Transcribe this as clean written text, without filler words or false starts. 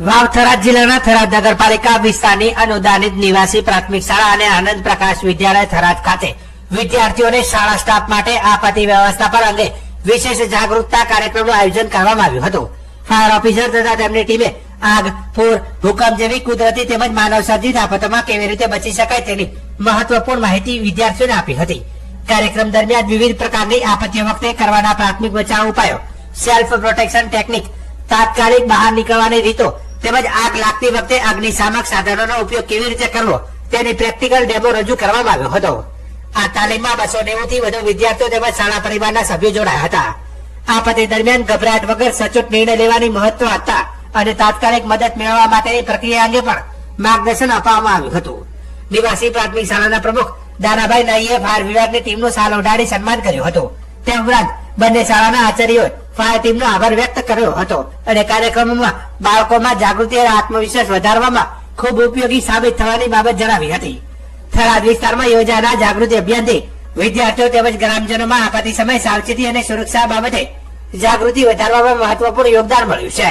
વાવ થરાદ જિલ્લાના થરાદ નગરપાલિકા વિસ્તારની અનુદાનિત નિવાસી પ્રાથમિક શાળા અને આનંદ પ્રકાશ વિદ્યાલય થરાદ ખાતે વિદ્યાર્થીઓને શાળા સ્ટાફ માટે આપત્તિ વ્યવસ્થાપન અંગે વિશેષ જાગૃતતા કાર્યક્રમનું આયોજન કરવામાં આવ્યું હતું। ફાયર ઓફિસર તથા તેમની ટીમે આગ, પૂર, ભૂકંપ જેવી કુદરતી તેમજ માનવ સર્જિત આફતોમાં કેવી રીતે બચી શકાય તેની મહત્વપૂર્ણ માહિતી વિદ્યાર્થીઓને આપી હતી। કાર્યક્રમ દરમિયાન વિવિધ પ્રકારની આપત્તિઓ વખતે કરવાના પ્રાથમિક બચાવ ઉપાયો, સેલ્ફ પ્રોટેક્શન ટેકનિક, તાત્કાલિક બહાર નીકળવાની રીતો તેમજ આગ લાગતી વખતે અગ્નિશામક સાધનોનો ઉપયોગ કેવી રીતે કરવો તેની પ્રેક્ટિકલ ડેમો રજૂ કરવામાં આવ્યો હતો। આ તાલીમમાં 290 થી વધુ વિદ્યાર્થીઓ તેમજ શાળા પરિવારના સભ્યો જોડાયા હતા। આપત્તિ દરમિયાન ગભરાટ વગર સચોટ નિર્ણય લેવાની મહત્વતા અને તાત્કાલિક મદદ મેળવવા માટેની પ્રક્રિયા અંગે પણ માર્ગદર્શન આપવામાં આવ્યું હતું। નિવાસી પ્રાથમિક શાળાના પ્રમુખ દાનાભાઈ નાઈએ ફાયર વિભાગની ટીમનું શાલ ઓઢાડી સન્માન કર્યું હતું। તે ઉપરાંત બંને શાળાના આચાર્યોએ ફાયર ટીમનો આભાર વ્યક્ત કર્યો હતો અને કાર્યક્રમમાં બાળકોમાં જાગૃતિ અને આત્મવિશ્વાસ વધારવામાં ખૂબ ઉપયોગી સાબિત થવાની બાબત જણાવી હતી। થરાદ વિસ્તારમાં યોજાનાર જાગૃતિ અભિયાનથી વિદ્યાર્થીઓ તેમજ ગ્રામજનોમાં આપત્તિ સમયે સાવચેતી અને સુરક્ષા બાબતે જાગૃતિ વધારવામાં મહત્વપૂર્ણ યોગદાન મળ્યું છે।